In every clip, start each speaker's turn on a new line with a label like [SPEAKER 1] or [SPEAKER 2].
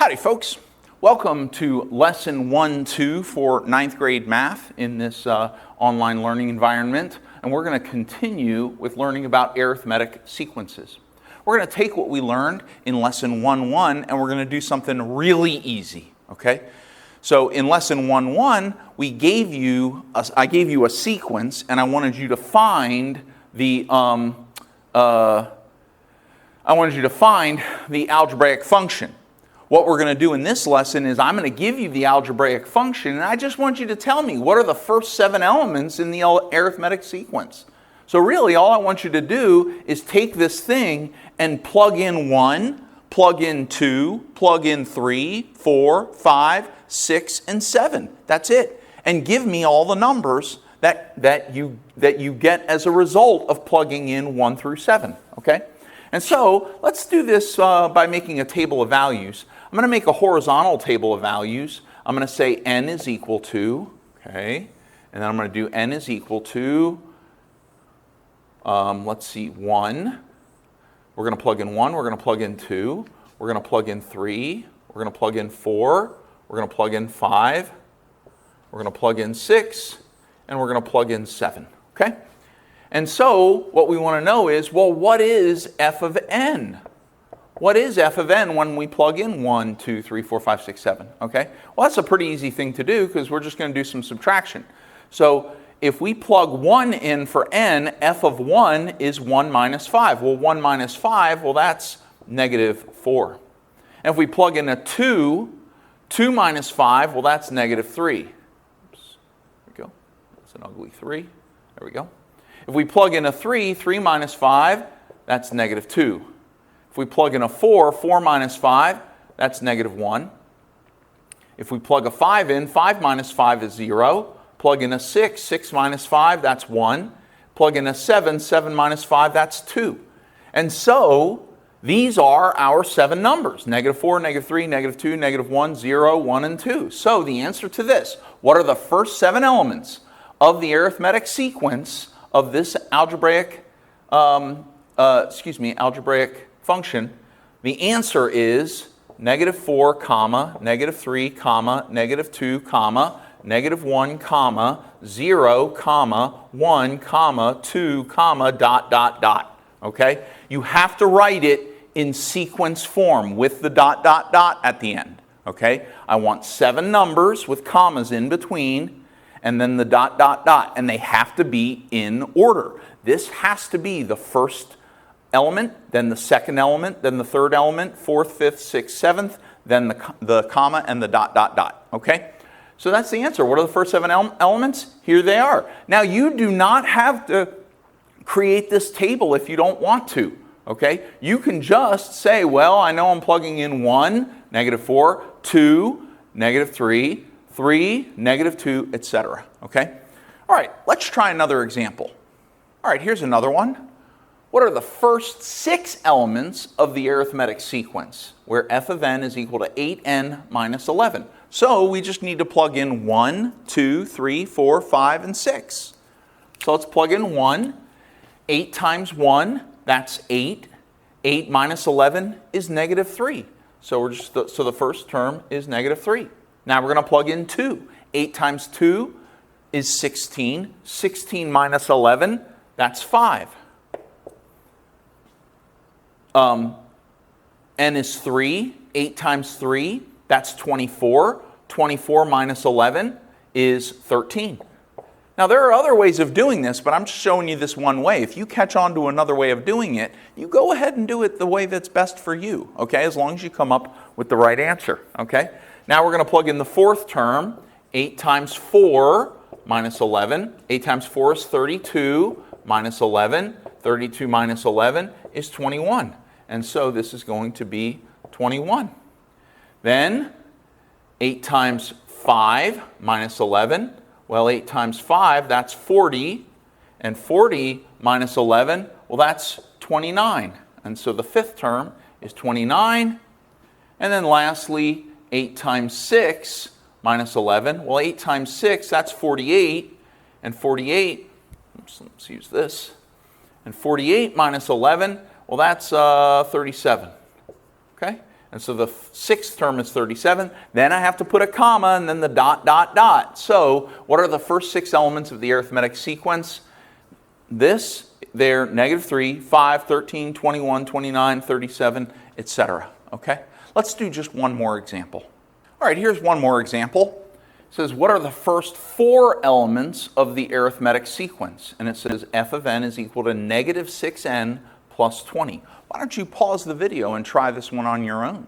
[SPEAKER 1] Howdy folks, welcome to lesson 1-2 for 9th grade math in this online learning environment, and we're going to continue with learning about arithmetic sequences. We're going to take what we learned in lesson 1-1 and we're going to do something really easy, okay? So in lesson 1-1, I gave you a sequence and I wanted you to find the algebraic function. What we're going to do in this lesson is I'm going to give you the algebraic function and I just want you to tell me what are the first 7 elements in the arithmetic sequence. So really all I want you to do is take this thing and plug in 1, plug in 2, plug in 3, 4, 5, 6, and 7. That's it. And give me all the numbers that you get as a result of plugging in 1 through 7. Okay? And so let's do this by making a table of values. I'm going to make a horizontal table of values. I'm going to say n is equal to, okay, and then I'm going to do n is equal to, let's see, 1. We're going to plug in 1, we're going to plug in 2, we're going to plug in 3, we're going to plug in 4, we're going to plug in 5, we're going to plug in 6, and we're going to plug in 7, okay? And so what we want to know is, well, what is f of n? What is f of n when we plug in 1, 2, 3, 4, 5, 6, 7? Okay? Well, that's a pretty easy thing to do because we're just going to do some subtraction. So if we plug 1 in for n, f of 1 is 1 minus 5. Well, 1 minus 5, well, that's negative 4. And if we plug in a 2, 2 minus 5, well, that's negative 3. Oops. There we go. That's an ugly 3. There we go. If we plug in a 3, 3 minus 5, that's negative 2. If we plug in a 4, 4 minus 5, that's negative 1. If we plug a 5 in, 5 minus 5 is 0. Plug in a 6, 6 minus 5, that's 1. Plug in a 7, 7 minus 5, that's 2. And so these are our 7 numbers, negative 4, negative 3, negative 2, negative 1, 0, 1, and 2. So the answer to this, what are the first 7 elements of the arithmetic sequence of this algebraic function? The answer is negative 4, comma, negative 3, comma, negative 2, comma, negative 1, comma, 0, comma, 1, comma, 2, comma, dot, dot, dot. Okay? You have to write it in sequence form with the dot, dot, dot at the end. Okay? I want 7 numbers with commas in between and then the dot, dot, dot. And they have to be in order. This has to be the first element, then the second element, then the third element, fourth, fifth, sixth, seventh, then the comma and the dot, dot, dot. Okay? So that's the answer. What are the first 7 elements? Here they are. Now you do not have to create this table if you don't want to. Okay? You can just say, well, I know I'm plugging in 1, negative 4, 2, negative 3, 3, negative 2, etc. Okay? All right, let's try another example. All right, here's another one. What are the first 6 elements of the arithmetic sequence where f of n is equal to 8n minus 11? So we just need to plug in 1, 2, 3, 4, 5, and 6. So let's plug in 1. 8 times 1, that's 8. 8 minus 11 is negative 3. So the first term is negative 3. Now we're going to plug in 2. 8 times 2 is 16. 16 minus 11, that's 5. N is 3. 8 times 3, that's 24. 24 minus 11 is 13. Now there are other ways of doing this, but I'm just showing you this one way. If you catch on to another way of doing it, you go ahead and do it the way that's best for you, okay? As long as you come up with the right answer, okay? Now we're going to plug in the fourth term. 8 times 4 minus 11. 8 times 4 is 32 minus 11. 32 minus 11 is 21. And so this is going to be 21. Then 8 times 5 minus 11. Well, 8 times 5, that's 40. And 40 minus 11, well, that's 29. And so the fifth term is 29. And then lastly, 8 times 6 minus 11. Well, 8 times 6, that's 48. And 48, let's use this. And 48 minus 11, well, that's 37. Okay? And so the sixth term is 37. Then I have to put a comma and then the dot, dot, dot. So what are the first 6 elements of the arithmetic sequence? This, there, -3, 5, 13, 21, 29, 37, etc. Okay? Let's do just one more example. All right, here's one more example. It says, what are the first 4 elements of the arithmetic sequence? And it says f of n is equal to -6n plus 20. Why don't you pause the video and try this one on your own?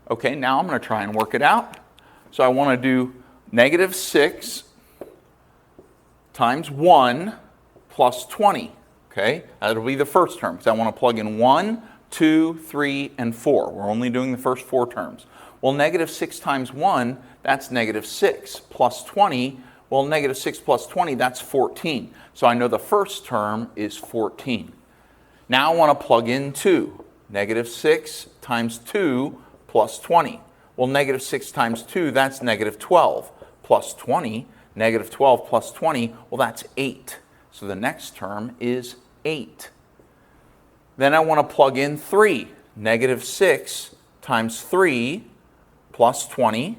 [SPEAKER 1] Okay, now I'm going to try and work it out. So I want to do -6 times 1 plus 20. Okay, that'll be the first term because I want to plug in 1, 2, 3, and 4. We're only doing the first 4 terms. Well, -6 times 1, that's -6 plus 20. Well, -6 plus 20, that's 14. So I know the first term is 14. Now I want to plug in 2. -6 times 2 plus 20. Well, -6 times 2, that's -12 plus 20. -12 plus 20, well, that's 8. So the next term is 8. Then I want to plug in 3. -6 times 3 plus 20.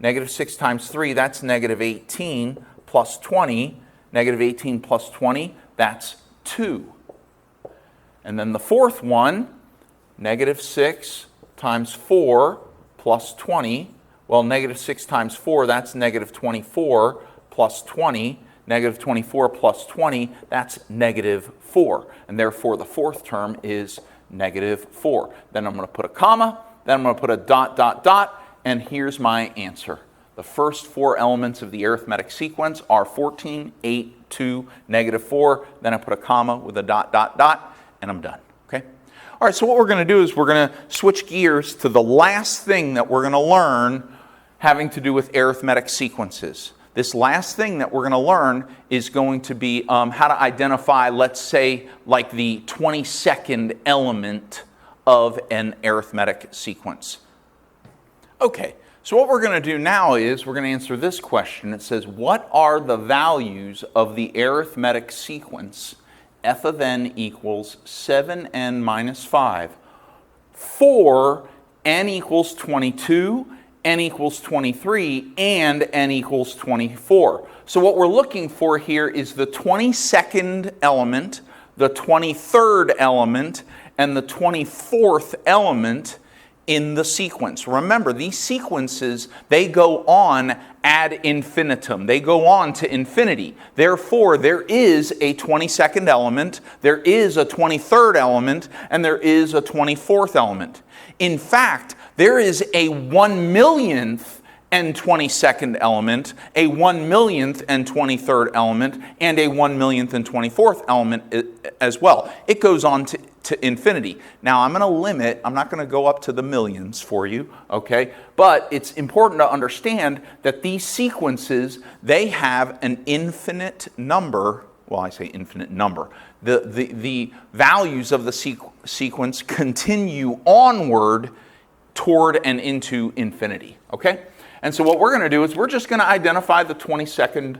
[SPEAKER 1] -6 times 3, that's -18 plus 20. -18 plus 20, that's 2. And then the fourth one, -6 times 4 plus 20. Well, -6 times 4, that's -24 plus 20. -24 plus 20, that's -4. And therefore, the fourth term is -4. Then I'm going to put a comma. Then I'm going to put a dot, dot, dot. And here's my answer. The first 4 elements of the arithmetic sequence are 14, 8, 2, -4. Then I put a comma with a dot, dot, dot. And I'm done, okay? All right, so what we're going to do is we're going to switch gears to the last thing that we're going to learn having to do with arithmetic sequences. This last thing that we're going to learn is going to be how to identify, let's say, like the 22nd element of an arithmetic sequence. Okay, so what we're going to do now is we're going to answer this question. It says, what are the values of the arithmetic sequence f of n equals 7n minus 5 for n equals 22, n equals 23, and n equals 24. So what we're looking for here is the 22nd element, the 23rd element, and the 24th element in the sequence. Remember, these sequences, they go on ad infinitum. They go on to infinity. Therefore, there is a 22nd element, there is a 23rd element, and there is a 24th element. In fact, there is a 1,000,000th and 22nd element, a 1,000,000th and 23rd element, and a 1,000,000th and 24th element as well. It goes on to infinity. Now, I'm going to limit, I'm not going to go up to the millions for you, okay? But it's important to understand that these sequences, they have an infinite number. Well, I say infinite number. The values of the sequence continue onward toward and into infinity, okay? And so what we're going to do is we're just going to identify the 22nd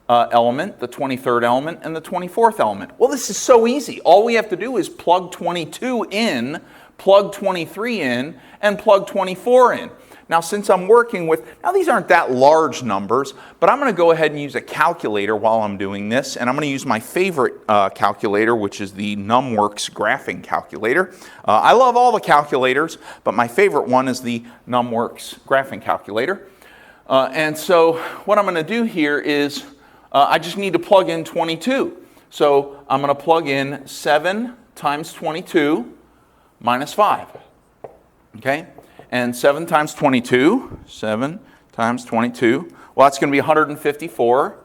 [SPEAKER 1] element, the 23rd element, and the 24th element. Well, this is so easy. All we have to do is plug 22 in, plug 23 in, and plug 24 in. Now, since I'm working with, now these aren't that large numbers, but I'm going to go ahead and use a calculator while I'm doing this, and I'm going to use my favorite calculator, which is the NumWorks graphing calculator. I love all the calculators, but my favorite one is the NumWorks graphing calculator. And so what I'm going to do here is I just need to plug in 22. So I'm going to plug in 7 times 22 minus 5. Okay? And 7 times 22, 7 times 22, well, that's going to be 154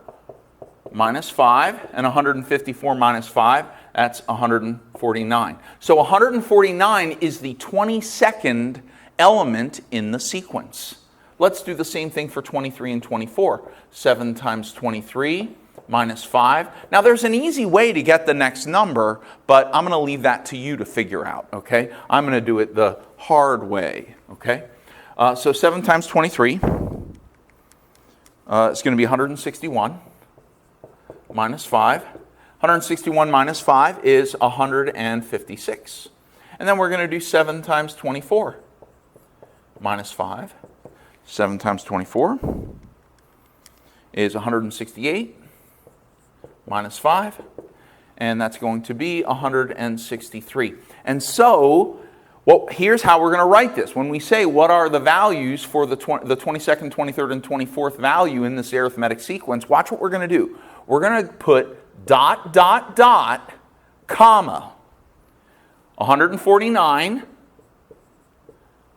[SPEAKER 1] minus 5. And 154 minus 5, that's 149. So 149 is the 22nd element in the sequence. Let's do the same thing for 23 and 24. 7 times 23 minus 5. Now, there's an easy way to get the next number, but I'm going to leave that to you to figure out, okay? I'm going to do it the hard way, okay? So 7 times 23 is going to be 161 minus 5. 161 minus 5 is 156. And then we're going to do 7 times 24 minus 5. 7 times 24 is 168 minus 5. And that's going to be 163. And so, well, here's how we're going to write this. When we say what are the values for the 22nd, 23rd, and 24th value in this arithmetic sequence, watch what we're going to do. We're going to put dot, dot, dot, comma, 149,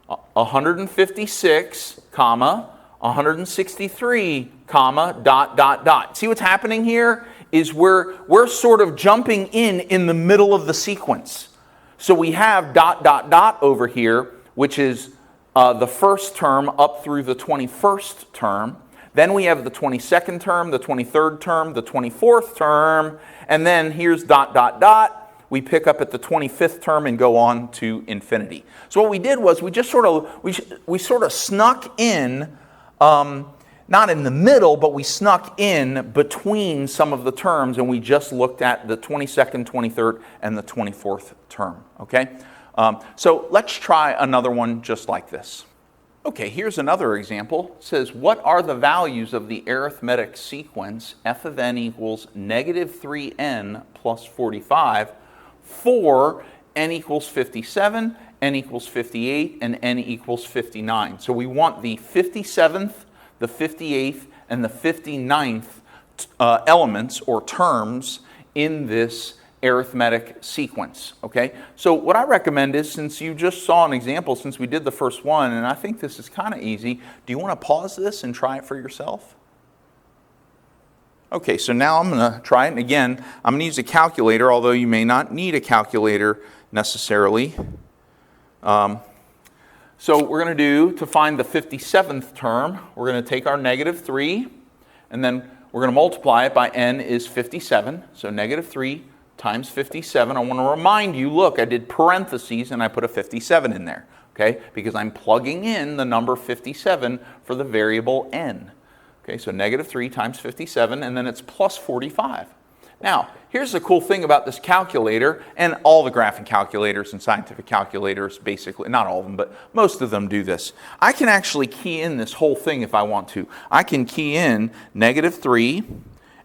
[SPEAKER 1] 156, comma, 163, comma, dot, dot, dot. See what's happening here is we're sort of jumping in the middle of the sequence. So we have dot, dot, dot over here, which is the first term up through the 21st term. Then we have the 22nd term, the 23rd term, the 24th term, and then here's dot, dot, dot. We pick up at the 25th term and go on to infinity. So what we did was we just sort of snuck in, not in the middle, but we snuck in between some of the terms, and we just looked at the 22nd, 23rd, and the 24th term. Okay? So let's try another one just like this. Okay, here's another example. It says, what are the values of the arithmetic sequence f of n equals negative 3n plus 45 for n equals 57, n equals 58, and n equals 59? So we want the 57th, the 58th, and the 59th elements or terms in this arithmetic sequence, okay? So what I recommend is, since you just saw an example, since we did the first one, and I think this is kind of easy, do you want to pause this and try it for yourself? Okay, so now I'm going to try it, and again, I'm going to use a calculator, although you may not need a calculator necessarily. So we're going to do, to find the 57th term, we're going to take our negative 3, and then we're going to multiply it by n is 57, so negative 3 times 57. I want to remind you, look, I did parentheses and I put a 57 in there, okay? Because I'm plugging in the number 57 for the variable n. Okay, so negative 3 times 57, and then it's plus 45. Now, here's the cool thing about this calculator, and all the graphing calculators and scientific calculators, basically, not all of them, but most of them do this. I can actually key in this whole thing if I want to. I can key in negative 3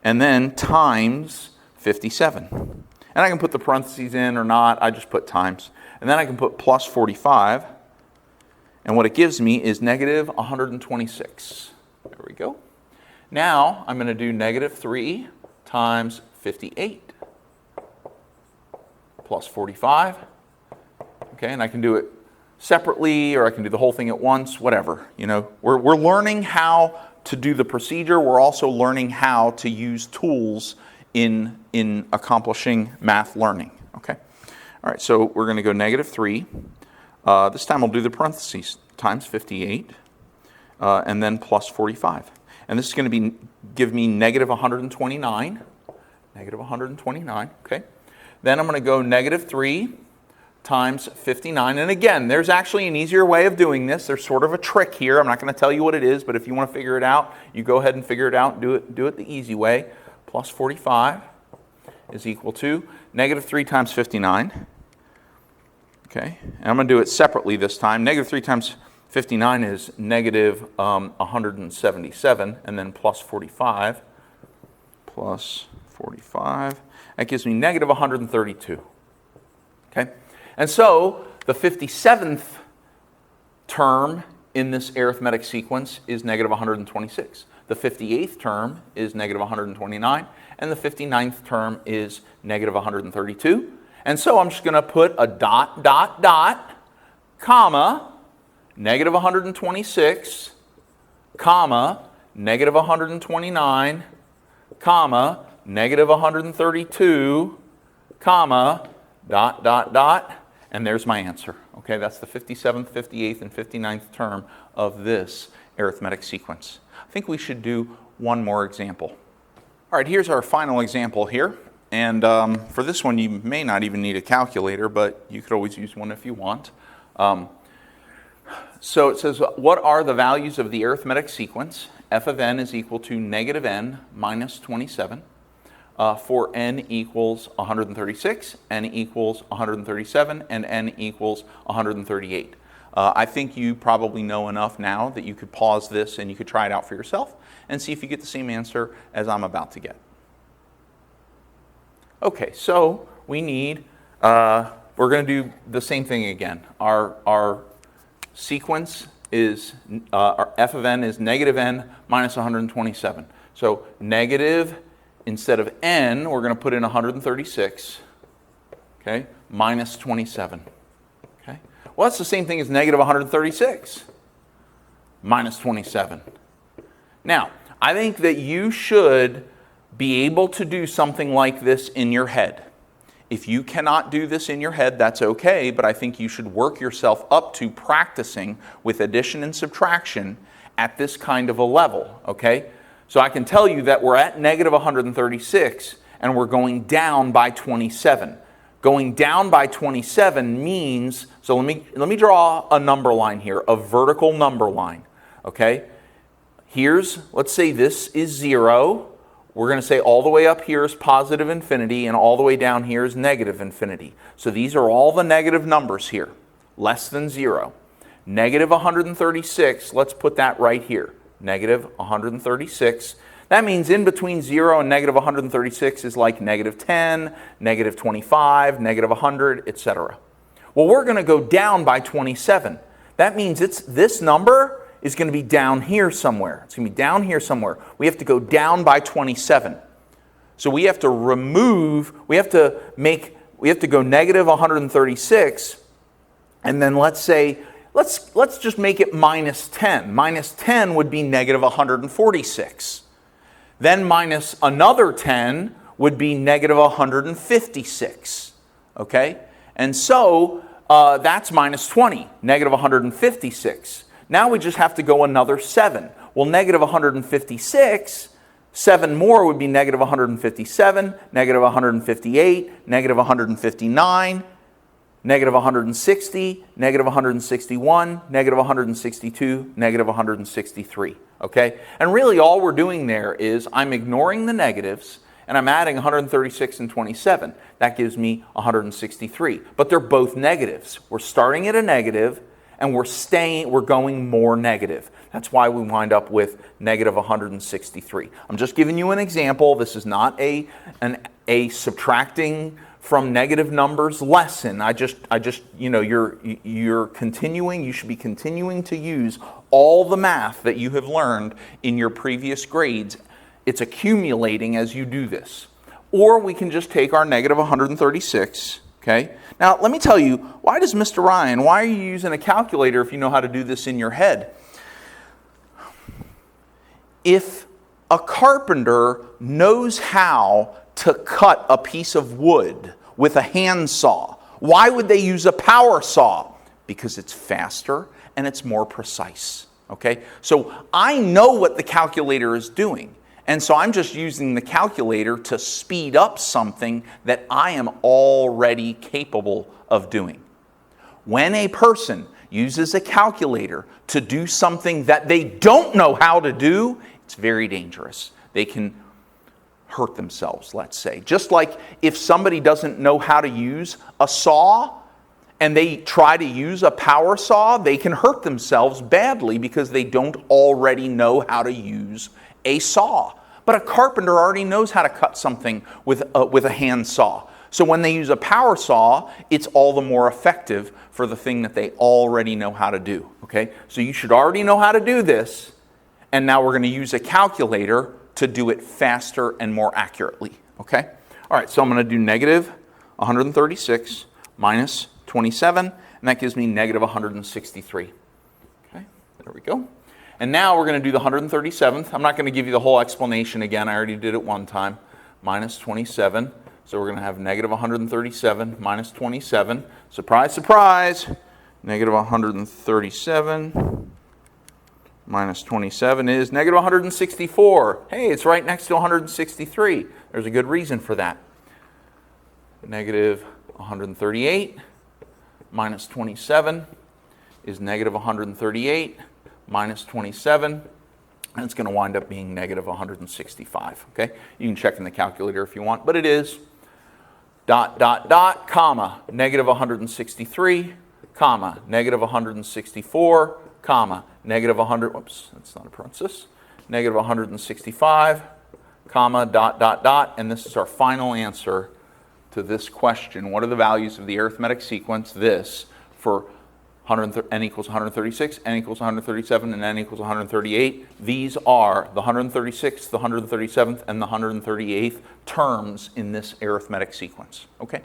[SPEAKER 1] and then times 57. And I can put the parentheses in or not, I just put times. And then I can put plus 45, and what it gives me is negative 126. There we go. Now I'm going to do negative 3 times 58 plus 45. Okay, and I can do it separately, or I can do the whole thing at once, whatever. You know, we're learning how to do the procedure. We're also learning how to use tools in accomplishing math learning. Okay, all right. So we're going to go negative 3. This time I'll do the parentheses times 58, and then plus 45. And this is going to give me negative 129. Negative 129, okay? Then I'm going to go negative 3 times 59. And again, there's actually an easier way of doing this. There's sort of a trick here. I'm not going to tell you what it is, but if you want to figure it out, you go ahead and figure it out. Do it the easy way. Plus 45 is equal to negative 3 times 59. Okay, and I'm going to do it separately this time. Negative 3 times 59 is negative 177, and then plus 45. Plus 45. That gives me negative 132. Okay? And so the 57th term in this arithmetic sequence is negative 126. The 58th term is negative 129, and the 59th term is negative 132. And so I'm just going to put a dot, dot, dot, comma, negative 126, comma, negative 129, comma, negative 132, comma, dot, dot, dot, and there's my answer. Okay, that's the 57th, 58th, and 59th term of this arithmetic sequence. I think we should do one more example. All right, here's our final example here. And for this one, you may not even need a calculator, but you could always use one if you want. So it says, what are the values of the arithmetic sequence? F of n is equal to negative n minus 27 for n equals 136, n equals 137, and n equals 138. I think you probably know enough now that you could pause this and you could try it out for yourself and see if you get the same answer as I'm about to get. Okay, so we need, we're going to do the same thing again. Our sequence is, our f of n is negative n minus 127. So negative, instead of n, we're going to put in 136, okay, minus 27. Okay? Well, that's the same thing as negative 136 minus 27. Now, I think that you should be able to do something like this in your head. If you cannot do this in your head, that's okay, but I think you should work yourself up to practicing with addition and subtraction at this kind of a level, okay? So I can tell you that we're at negative 136 and we're going down by 27. Going down by 27 means, so let me draw a number line here, a vertical number line, okay? Let's say this is 0. We're going to say all the way up here is positive infinity and all the way down here is negative infinity. So these are all the negative numbers here, less than 0. Negative 136, let's put that right here. Negative 136. That means in between 0 and negative 136 is like negative 10, negative 25, negative 100, etc. Well, we're going to go down by 27. That means this number is going to be down here somewhere. It's going to be down here somewhere. We have to go down by 27. So we have to go negative 136, and then let's just make it minus 10. Minus 10 would be negative 146. Then minus another 10 would be negative 156. Okay? And so that's minus 20, negative 156. Now we just have to go another 7. Well, negative 156, 7 more would be negative 157, negative 158, negative 159, negative 160, negative 161, negative 162, negative 163. Okay? And really all we're doing there is I'm ignoring the negatives and I'm adding 136 and 27. That gives me 163. But they're both negatives. We're starting at a negative and we're going more negative. That's why we wind up with negative 163. I'm just giving you an example. This is not a subtracting from negative numbers lesson. You're continuing, you should be continuing to use all the math that you have learned in your previous grades. It's accumulating as you do this. Or we can just take our negative 136, okay? Now, let me tell you, why are you using a calculator if you know how to do this in your head? If a carpenter knows how to cut a piece of wood with a handsaw, why would they use a power saw? Because it's faster and it's more precise, okay? So I know what the calculator is doing. And so I'm just using the calculator to speed up something that I am already capable of doing. When a person uses a calculator to do something that they don't know how to do, it's very dangerous. They can hurt themselves, let's say. Just like if somebody doesn't know how to use a saw and they try to use a power saw, they can hurt themselves badly because they don't already know how to use a saw. But a carpenter already knows how to cut something with a hand saw. So when they use a power saw, it's all the more effective for the thing that they already know how to do. Okay? So you should already know how to do this, and now we're going to use a calculator to do it faster and more accurately. Okay? All right, so I'm going to do negative 136 minus 27, and that gives me negative 163. Okay, there we go. And now we're going to do the 137th. I'm not going to give you the whole explanation again. I already did it one time. Minus 27. So we're going to have negative 137 minus 27. Surprise, surprise. Negative 137 minus 27 is negative 164. Hey, it's right next to 163. There's a good reason for that. Negative 138 minus 27 is negative 138. Minus 27. and it's going to wind up being negative 165, okay? You can check in the calculator if you want, but it is dot, dot, dot, comma, negative 163, comma, negative 164, comma, negative 100, whoops, that's not a parenthesis, negative 165, comma, dot, dot, dot, and this is our final answer to this question. What are the values of the arithmetic sequence, this, for n equals 136, n equals 137, and n equals 138. These are the 136th, the 137th, and the 138th terms in this arithmetic sequence. Okay,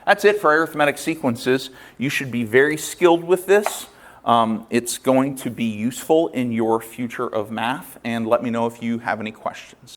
[SPEAKER 1] that's it for arithmetic sequences. You should be very skilled with this. It's going to be useful in your future of math, and let me know if you have any questions.